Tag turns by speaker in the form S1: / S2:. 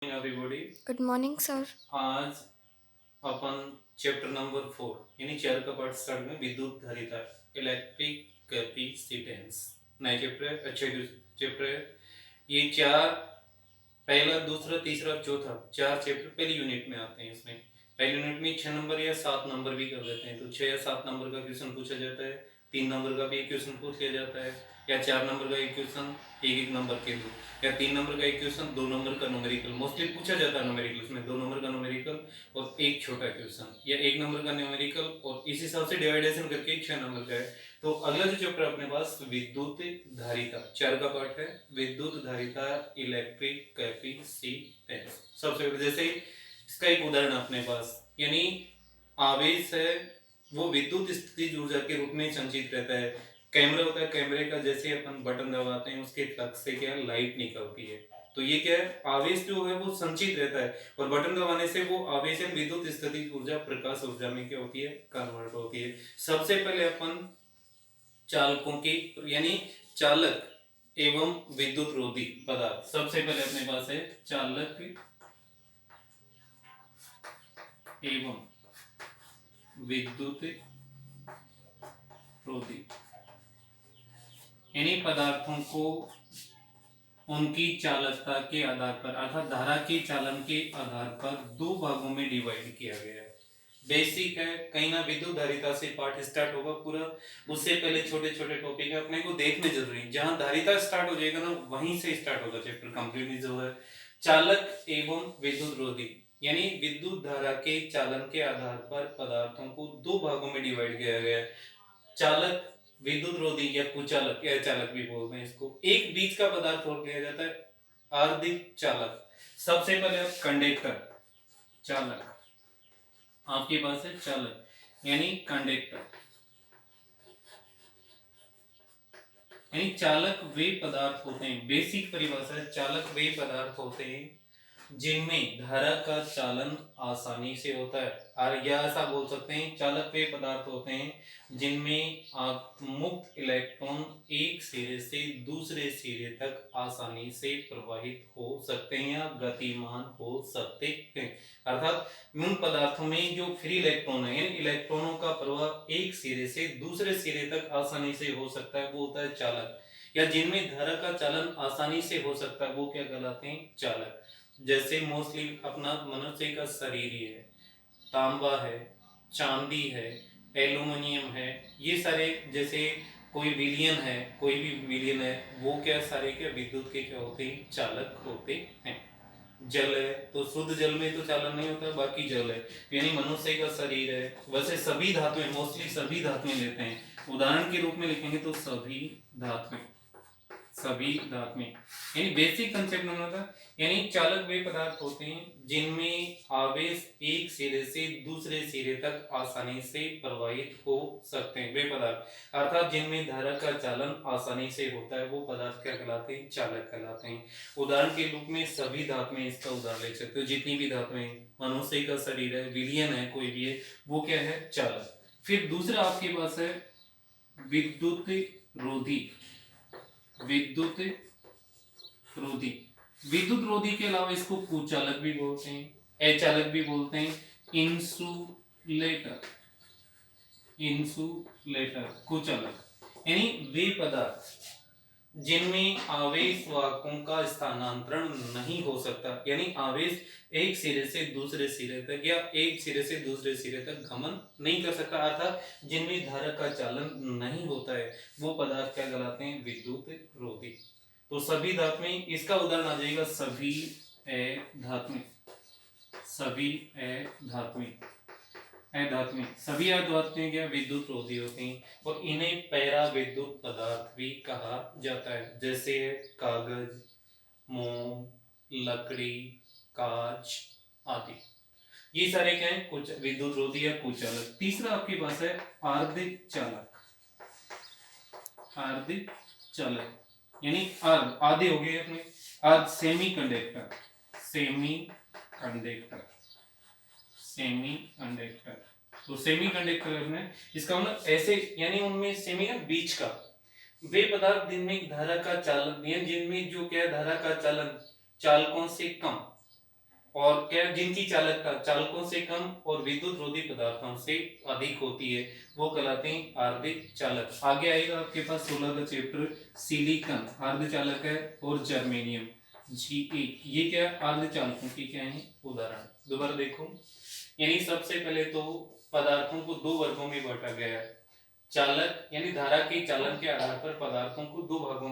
S1: Everybody.
S2: Good morning sir.
S1: आज अपन chapter number 4 यानी 4 का पार्ट स्टार्ट में विद्युत धारिता इलेक्ट्रिक कैपेसिटेंस नया चैप्टर है। अच्छा चैप्टर है ये। चार पहला दूसरा तीसरा चौथा चार चैप्टर पहली यूनिट में आते हैं। इसमें पहली यूनिट में 6 नंबर या 7 नंबर भी कर देते हैं, तो 6 या 7 नंबर का क्वेश्चन पूछा जाता है। 3 नंबर का भी एक क्वेश्चन पूछ लिया जाता है, या 4 नंबर का एक क्वेश्चन एक एक नंबर के दो, या 3 नंबर का एक क्वेश्चन 2 नंबर का न्यूमेरिकल मोस्टली पूछा जाता है। न्यूमेरिकल में 2 नंबर का न्यूमेरिकल और एक छोटा क्वेश्चन, या 1 नंबर का न्यूमेरिकल और इस हिसाब से डिवाइडेशन करके 6 नंबर का है। तो अगला जो चैप्टर अपने पास विद्युत धारिता 4 का पार्ट है। विद्युत धारिता इलेक्ट्रिक कैपेसिटेंस। सबसे पहले जैसे इसका एक उदाहरण अपने पास, यानी आवेश है वो विद्युत स्थितिज ऊर्जा के रूप में संचित रहता है। कैमरा होता है, कैमरे का जैसे अपन बटन दबाते हैं उसके फ्लक्स से क्या लाइट निकलती है। तो ये क्या है, आवेश जो है वो संचित रहता है और बटन दबाने से वो आवेश है विद्युत स्थितिज ऊर्जा प्रकाश ऊर्जा में क्या होती है, कन्वर्ट होती है। सबसे पहले अपन चालकों की यानी चालक एवं विद्युत रोधी पदार्थ, सबसे पहले अपने पास है चालक एवं विद्युत रोधी। यानी पदार्थों को उनकी चालकता के आधार पर अर्थात धारा के चालन के आधार पर दो भागों में डिवाइड किया गया है। बेसिक है, कहीं ना विद्युत धारिता से पार्ट स्टार्ट होगा पूरा। उससे पहले छोटे छोटे टॉपिक है अपने को देखने जरूरी है। जहां धारिता स्टार्ट हो जाएगा ना वहीं से स्टार्ट होगा चैप्टर कंप्लीट जो है। चालक एवं विद्युत रोधी यानी विद्युत धारा के चालन के आधार पर पदार्थों को दो भागों में डिवाइड किया गया है। चालक, विद्युत रोधी या कुचालक या चालक भी बोलते हैं इसको। एक बीच का पदार्थ और किया जाता है अर्धिक चालक। सबसे पहले कंडक्टर चालक, आपके पास है चालक यानी कंडक्टर। यानी चालक वे पदार्थ होते हैं, बेसिक परिभाषा है, चालक वे पदार्थ होते हैं जिनमें धारा का चालन आसानी से होता है। और या ऐसा बोल सकते हैं चालक वे पदार्थ होते हैं जिनमें मुक्त इलेक्ट्रॉन एक सिरे से दूसरे सिरे तक आसानी से प्रवाहित हो सकते हैं या गतिमान हो सकते हैं। अर्थात उन पदार्थों में जो फ्री इलेक्ट्रॉन है, इन इलेक्ट्रॉनों का प्रवाह एक सिरे से दूसरे सिरे तक आसानी से हो सकता है, वो होता है चालक। या जिनमें धारा का चालन आसानी से हो सकता है वो क्या कहलाते हैं, चालक। जैसे मोस्टली अपना मनुष्य का शरीर ही है, तांबा है, चांदी है, एल्यूमिनियम है, ये सारे जैसे कोई विलियन है, कोई भी विलियन है, वो क्या सारे क्या विद्युत के क्या होते हैं, चालक होते हैं। जल है तो शुद्ध जल में तो चालन नहीं होता, बाकी जल है यानी मनुष्य का शरीर है। वैसे सभी धातुएं, मोस्टली सभी धातुएं लेते हैं, उदाहरण के रूप में लिखेंगे तो सभी धातुएं, सभी धातुएं यानी बेसिक कंसेप्ट में होता है। यानी चालक वे पदार्थ होते हैं जिनमें आवेश एक सिरे से दूसरे सिरे तक आसानी से प्रवाहित हो सकते हैं, वे पदार्थ। अर्थात जिनमें धारा का चालन आसानी से होता है वो पदार्थ क्या कहलाते हैं, चालक कहलाते हैं। उदाहरण के रूप में सभी धातुएं इसका उदाहरण ले सकते हो। जितनी भी धातुएं, मनुष्य का शरीर है, विलियन है, कोई भी है, वो क्या है, चालक। फिर दूसरा आपके पास है विद्युत रोधी। विद्युत रोधी, विद्युत रोधी के अलावा इसको कुचालक भी बोलते हैं, अचालक भी बोलते हैं, इंसुलेटर। इंसुलेटर कुचालक यानी वे पदार्थ जिनमें आवेश वाहकों का स्थानांतरण नहीं हो सकता, यानी आवेश एक सिरे से दूसरे सिरे तक या एक सिरे से दूसरे सिरे तक गमन नहीं कर सकता, अर्थात जिनमें धारा का चालन नहीं होता है वो पदार्थ क्या कहलाते हैं, विद्युत रोधी। तो सभी धातुएं, इसका उदाहरण आ जाएगा सभी धातुएं। सभी धातुएं, धातुएं, सभी धातुएं क्या विद्युत रोधी होती हैं और इन्हें पैरा विद्युत पदार्थ भी कहा जाता है। जैसे कागज, मोम, लकड़ी, कांच आदि, ये सारे क्या है, कुछ विद्युत रोधी या कुचालक। तीसरा आपके पास है आर्धिक चालक। आर्धिक चालक यानी अर्ध, आधे हो गए अपने, अर्ध semi conductor. Semi conductor, semi conductor, तो सेमी कंडक्टर में इसका मतलब ऐसे यानी उनमें सेमी का बीच का, वे पदार्थ जिनमें धारा का चालन या जिनमें जो क्या धारा का चालन चालकों से कम और क्या, जिनकी चालकता चालकों से कम और विद्युत रोधी पदार्थों से अधिक होती है, वो कहलाते हैं अर्धचालक चालक। आगे आएगा आपके पास 16 का चैप्टर, सिलिकॉन अर्धचालक है, और जर्मेनियम Ge, ये क्या अर्धचालकों की क्या है उदाहरण। दोबारा देखो, यानी सबसे पहले तो पदार्थों को दो वर्गों में बांटा गया है। चालक यानी धारा के चालन के आधार पर पदार्थों को दो भागों